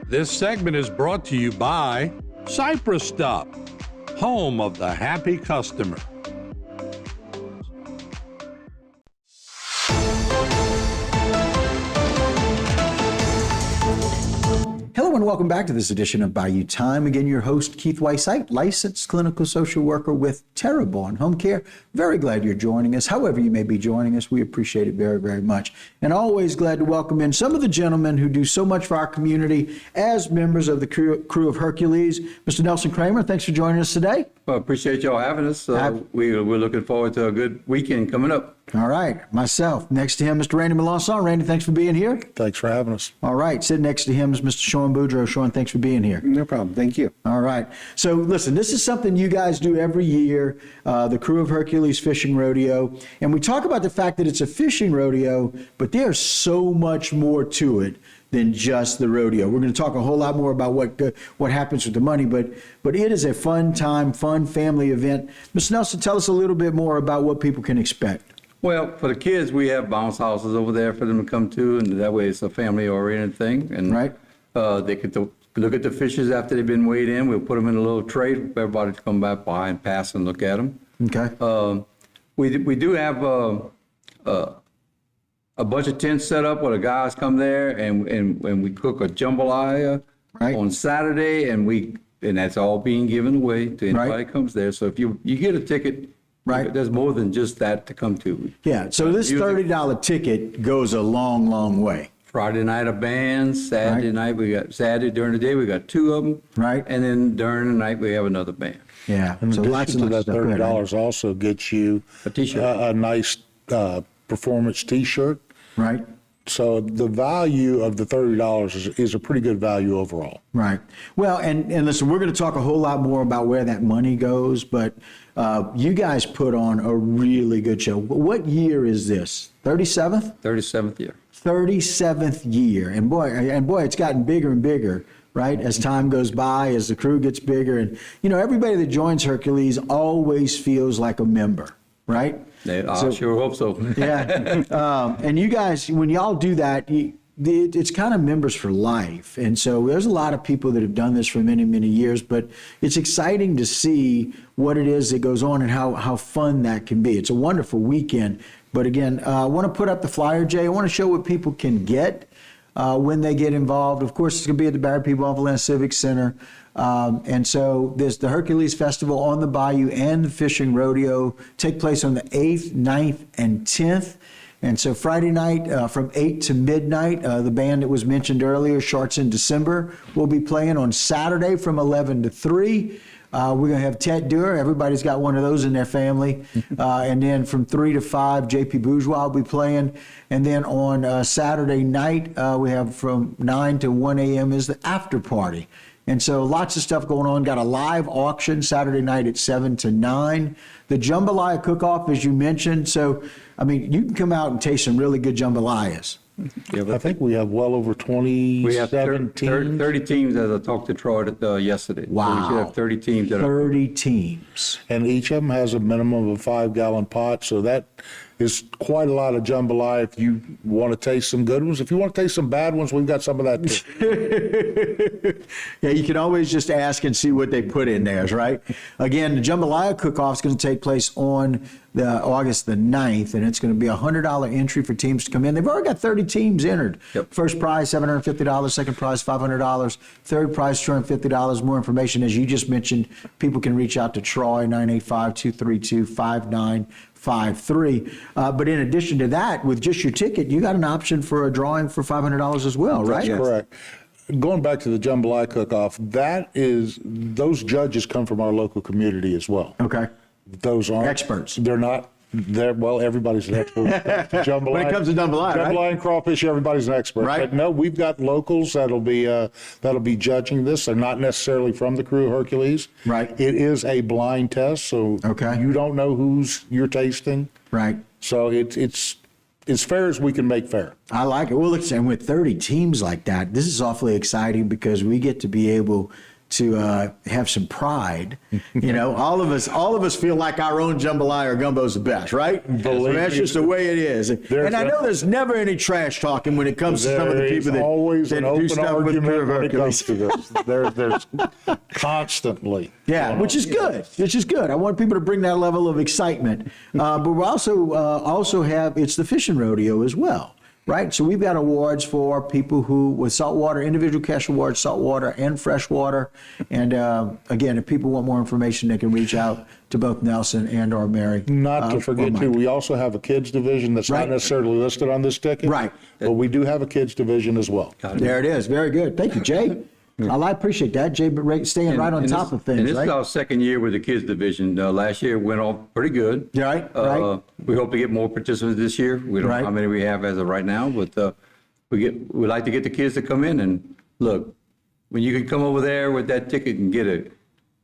This segment is brought to you by Cypress Stop, home of the happy customer. Hello and welcome back to this edition of Bayou Time. Again, your host, Keith Whiteside, licensed clinical social worker with Terrebonne Home Care. Very glad you're joining us. However you may be joining us, we appreciate it very, very much. And always glad to welcome in some of the gentlemen who do so much for our community as members of the crew of Hercules. Mr. Nelson Kramer, thanks for joining us today. Well, appreciate y'all having us. We're looking forward to a good weekend coming up. All right. Myself. Next to him, Mr. Randy Melanson. Randy, thanks for being here. Thanks for having us. All right. Sitting next to him is Mr. Sean Boudreau. Sean, thanks for being here. No problem. Thank you. All right. So listen, this is something you guys do every year, the Crew of Hercules Fishing Rodeo. And we talk about the fact that it's a fishing rodeo, but there's so much more to it than just the rodeo. We're going to talk a whole lot more about what happens with the money, but it is a fun time, fun family event. Mr. Nelson, tell us a little bit more about what people can expect. Well, for the kids, we have bounce houses over there for them to come to, and that way it's a family-oriented thing. And right. They could look at the fishes after they've been weighed in. We'll put them in a little tray for everybody to come back by and pass and look at them. Okay. We do have a bunch of tents set up where the guys come there, and we cook a jambalaya on Saturday, and that's all being given away to anybody that comes there. So if you get a ticket, there's more than just that to come to. Yeah. So this $30 ticket goes a long, long way. Friday night a band, Saturday night Saturday during the day we got two of them, and then during the night we have another band. Yeah. In addition to that, $30 also gets you a T-shirt, a nice performance T-shirt. Right. So the value of the $30 is a pretty good value overall. Right. Well, and listen, we're going to talk a whole lot more about where that money goes, but you guys put on a really good show. What year is this? 37th? 37th year. 37th year. And boy, it's gotten bigger and bigger, right? As time goes by, as the crew gets bigger. And, everybody that joins Hercules always feels like a member, right? I sure hope so. Yeah. And you guys, when y'all do that, it's kind of members for life. And so there's a lot of people that have done this for many, many years, but it's exciting to see what it is that goes on and how fun that can be. It's a wonderful weekend. But again, I want to put up the flyer, Jay. I want to show what people can get when they get involved. Of course, it's going to be at the Barry P. Ballland Civic Center. And so there's the Hercules Festival on the Bayou and the Fishing Rodeo take place on the 8th, 9th, and 10th. And so Friday night from 8 to midnight, the band that was mentioned earlier, Sharks in December, will be playing on Saturday from 11 to 3. We're going to have Tet Dur. Everybody's got one of those in their family. And then from 3 to 5, JP Bourgeois will be playing. And then on Saturday night, we have from 9 to 1 a.m. is the after party. And so lots of stuff going on. Got a live auction Saturday night at 7 to 9. The jambalaya cook-off, as you mentioned. So, you can come out and taste some really good jambalayas. Yeah, I think we have well over 27 we have 30 teams. 30 teams, as I talked to Troy yesterday. Wow. So we should have 30 teams. 30 teams. And each of them has a minimum of a 5-gallon pot. So that is quite a lot of jambalaya if you want to taste some good ones. If you want to taste some bad ones, we've got some of that too. Yeah, you can always just ask and see what they put in there, right? Again, the jambalaya cook-off is going to take place on August the 9th, and it's going to be a $100 entry for teams to come in. They've already got 30 teams entered. Yep. First prize, $750. Second prize, $500. Third prize, $250. More information, as you just mentioned, people can reach out to Troy, 985-232-5953. But in addition to that, with just your ticket, you got an option for a drawing for $500 as well, right? That's correct. Going back to the jambalaya cook-off, those judges come from our local community as well. Okay. Those aren't experts. They're not. Well, everybody's an expert when it comes to jambalaya. When it comes to jambalaya, and crawfish, everybody's an expert. Right. But no, we've got locals that'll be judging this. They're not necessarily from the Crew of Hercules. Right. It is a blind test, so you don't know who's you're tasting. Right. So it's as fair as we can make fair. I like it. Well, listen, with 30 teams like that, this is awfully exciting because we get to be able have some pride. You know, all of us feel like our own jambalaya or gumbo is the best, right? So that's just the way it is. And I know there's never any trash talking when it comes to some of the people that always that an do open stuff with argument Krewe when it comes Hercules. to this. There's constantly. Yeah, which is good. Which is good. I want people to bring that level of excitement. But we also have, it's the fishing rodeo as well, right? So we've got awards for people who, with saltwater, individual cash awards, saltwater and freshwater. And again, if people want more information, they can reach out to both Nelson and or Mary. Not to forget, or too, Mike. we also have a kids division that's not necessarily listed on this ticket. Right. But we do have a kids division as well. There it is. Very good. Thank you, Jay. I appreciate that, Jay, but staying right on top of things, And this right? is our second year with the kids division. Last year went off pretty good. Yeah, right. We hope to get more participants this year. We don't know how many we have as of right now, but we like to get the kids to come in and look. When you can come over there with that ticket and get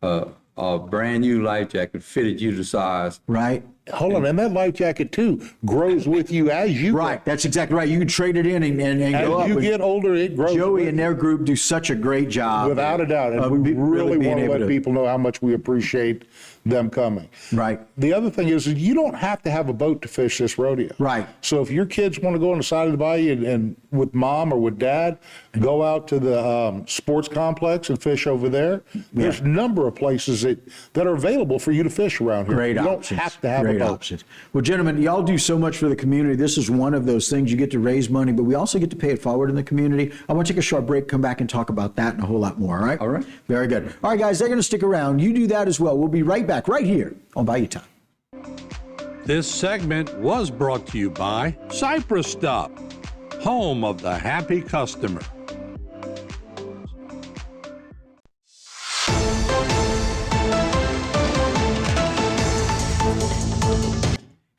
a brand new life jacket fitted you to size. Right. Hold on, and that life jacket, too, grows with you as you Right, that's exactly right. You can trade it in and go up. As you get older, it grows. Joey and their group do such a great job. Without a doubt. And of we really being want to able let people know how much we appreciate them coming. Right. The other thing is you don't have to have a boat to fish this rodeo. Right. So if your kids want to go on the side of the bayou and with mom or with dad, go out to the sports complex and fish over there. There's a number of places that are available for you to fish around here. Great you options. don't have to have Great a boat. options. Well, gentlemen, y'all do so much for the community. This is one of those things. You get to raise money, but we also get to pay it forward in the community. I want to take a short break, come back and talk about that and a whole lot more, all right? All right. Very good. All right, guys, they're going to stick around. You do that as well. We'll be right back right here on Bayou Time. This segment was brought to you by Cypress Stop, home of the happy customer.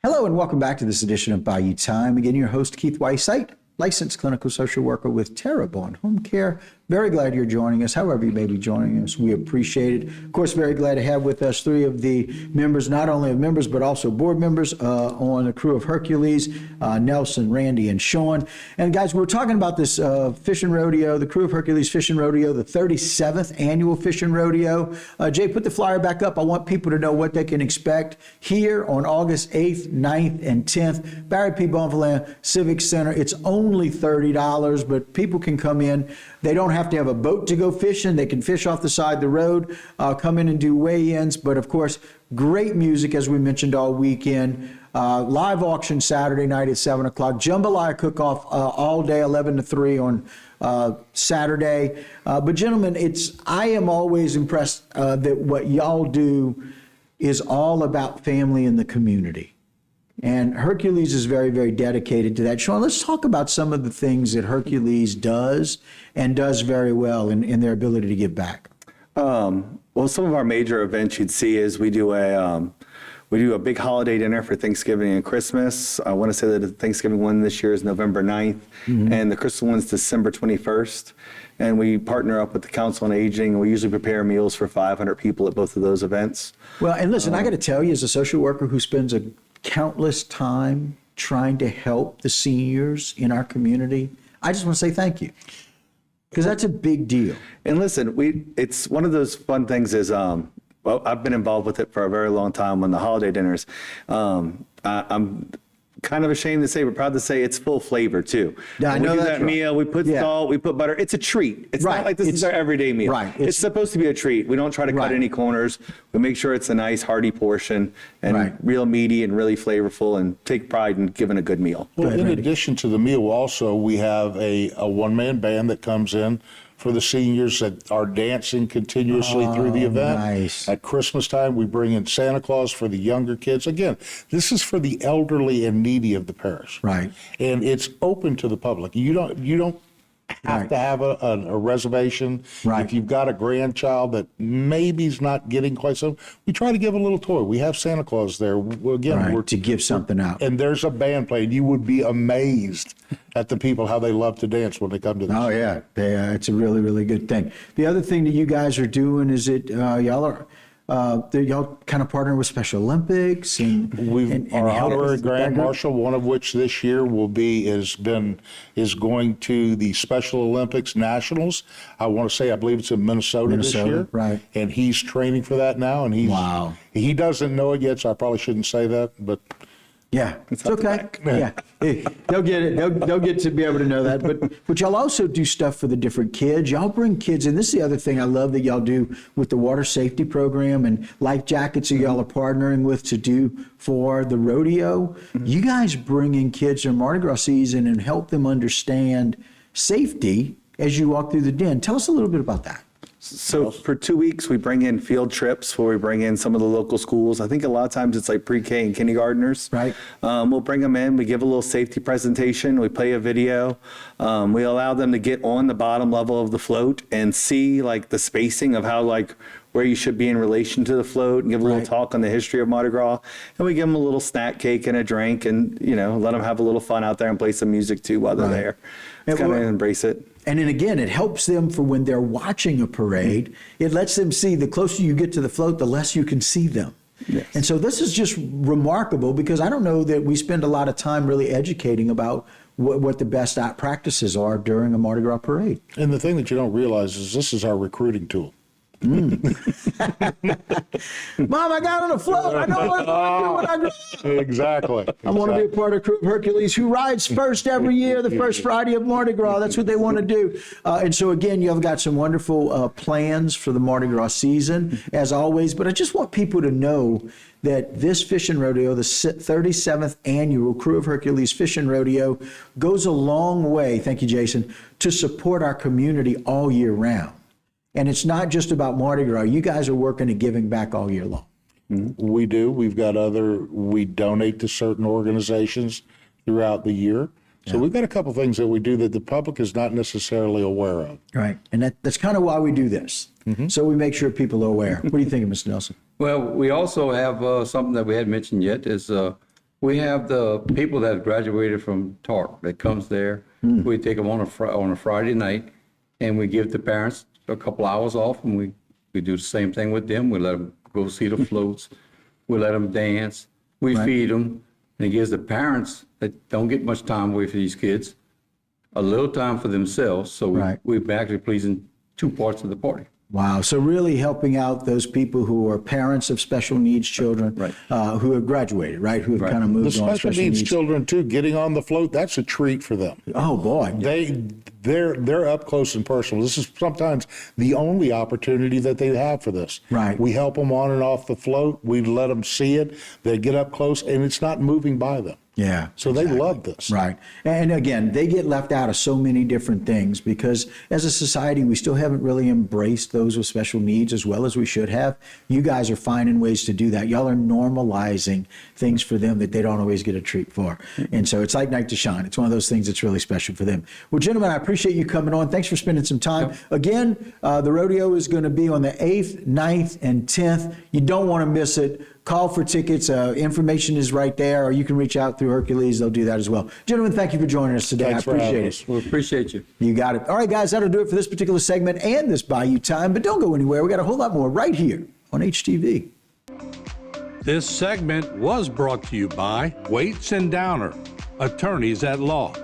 Hello and welcome back to this edition of Bayou Time. Again, your host, Keith Weissite, licensed clinical social worker with Terrebonne Home Care. Very glad you're joining us, however you may be joining us. We appreciate it. Of course, very glad to have with us three of the members, not only of members, but also board members on the crew of Hercules, Nelson, Randy, and Sean. And guys, we're talking about this fishing rodeo, the crew of Hercules Fishing Rodeo, the 37th annual fishing rodeo. Jay, put the flyer back up. I want people to know what they can expect here on August 8th, 9th, and 10th. Barry P. Bonvillain Civic Center. It's only $30, but people can come in. They don't have to have a boat to go fishing. They can fish off the side of the road, come in and do weigh-ins. But of course, great music, as we mentioned, all weekend. Live auction Saturday night at 7 o'clock. Jambalaya cook-off all day, 11 to 3 on Saturday. But gentlemen, I am always impressed that what y'all do is all about family and the community. And Hercules is very, very dedicated to that. Sean, let's talk about some of the things that Hercules does and does very well in their ability to give back. Well, some of our major events you'd see is we do a big holiday dinner for Thanksgiving and Christmas. I want to say that the Thanksgiving one this year is November 9th, and the Christmas one's December 21st. And we partner up with the Council on Aging, and we usually prepare meals for 500 people at both of those events. Well, and listen, I got to tell you, as a social worker who spends a countless time trying to help the seniors in our community, I just want to say thank you, because that's a big deal. And listen, it's one of those fun things is, well, I've been involved with it for a very long time on the holiday dinners. I'm kind of ashamed to say, but proud to say it's full flavor too. Yeah, I know we do that's that right. meal, we put salt, we put butter. It's a treat. It's Right. not like this is our everyday meal. Right. It's supposed to be a treat. We don't try to cut Right. any corners. We make sure it's a nice hearty portion and Right. real meaty and really flavorful, and take pride in giving a good meal. Well, ahead, in Randy. addition to the meal, also, we have a one-man band that comes in for the seniors that are dancing continuously through the event. Nice. At Christmas time, we bring in Santa Claus for the younger kids. Again, this is for the elderly and needy of the parish. Right. And it's open to the public. You don't have Right. to have a reservation. Right. If you've got a grandchild that maybe's not getting quite so, we try to give a little toy. We have Santa Claus there. Again, Right, to give something out. and there's a band playing. You would be amazed at the people, how they love to dance when they come to this. Oh, yeah. It's a really, really good thing. The other thing that you guys are doing is that y'all are y'all kind of partner with Special Olympics and Our help honorary with grand that group? marshal, one of which this year is going to the Special Olympics Nationals. I believe it's in Minnesota this year. Right. And he's training for that now, and Wow. he doesn't know it yet, so I probably shouldn't say that, but Yeah, it's okay. Yeah, they'll get it. They'll get to be able to know that. But y'all also do stuff for the different kids. Y'all bring kids, and this is the other thing I love that y'all do with the water safety program and life jackets that y'all are partnering with to do for the rodeo. Mm-hmm. You guys bring in kids during Mardi Gras season and help them understand safety as you walk through the den. Tell us a little bit about that. So for 2 weeks, we bring in field trips where we bring in some of the local schools. I think a lot of times it's like pre-K and kindergartners. Right. We'll bring them in. We give a little safety presentation. We play a video. We allow them to get on the bottom level of the float and see like the spacing of how like where you should be in relation to the float, and give a little talk on the history of Mardi Gras. And we give them a little snack cake and a drink, and let them have a little fun out there and play some music too while they're there. It's kind of embrace it. And then again, it helps them for when they're watching a parade. It lets them see the closer you get to the float, the less you can see them. Yes. And so this is just remarkable, because I don't know that we spend a lot of time really educating about what the best practices are during a Mardi Gras parade. And the thing that you don't realize is this is our recruiting tool. Mom, I got on a float. I know what I'm going to do when I grow up. Exactly. I want to be a part of Krewe of Hercules, who rides first every year, the first Friday of Mardi Gras. That's what they want to do. And so, again, you've got some wonderful plans for the Mardi Gras season, as always. But I just want people to know that this fishing rodeo, the 37th annual Krewe of Hercules Fishing Rodeo, goes a long way, thank you, Jason, to support our community all year round. And it's not just about Mardi Gras. You guys are working and giving back all year long. Mm-hmm. We do. We donate to certain organizations throughout the year. So we've got a couple things that we do that the public is not necessarily aware of. Right. And that's kind of why we do this. Mm-hmm. So we make sure people are aware. What do you think, Mr. Nelson? Well, we also have something that we hadn't mentioned yet is we have the people that graduated from TARP that comes there. We take them on a Friday night, and we give the parents a couple hours off, and we do the same thing with them. We let them go see the floats. We let them dance. We feed them. And it gives the parents that don't get much time away for these kids a little time for themselves. So we're actually pleasing two parts of the party. Wow. So really helping out those people who are parents of special needs children who have graduated, right? Who have kind of moved on. The special needs children, too, getting on the float, that's a treat for them. Oh, boy. They're up close and personal. This is sometimes the only opportunity that they have for this. Right. We help them on and off the float. We let them see it. They get up close, and it's not moving by them. Yeah. So they love this. Right. And again, they get left out of so many different things because as a society, we still haven't really embraced those with special needs as well as we should have. You guys are finding ways to do that. Y'all are normalizing things for them that they don't always get a treat for. And so it's like night to shine. It's one of those things that's really special for them. Well, gentlemen, I appreciate you coming on. Thanks for spending some time. Yep. Again, the rodeo is going to be on the 8th, 9th, and 10th. You don't want to miss it. Call for tickets. Information is right there, or you can reach out through Hercules. They'll do that as well. Gentlemen, thank you for joining us today. Thanks, I appreciate it. We appreciate you. You got it. All right, guys, that'll do it for this particular segment and this Bayou Time. But don't go anywhere. We got a whole lot more right here on HTV. This segment was brought to you by Waits and Downer, attorneys at law.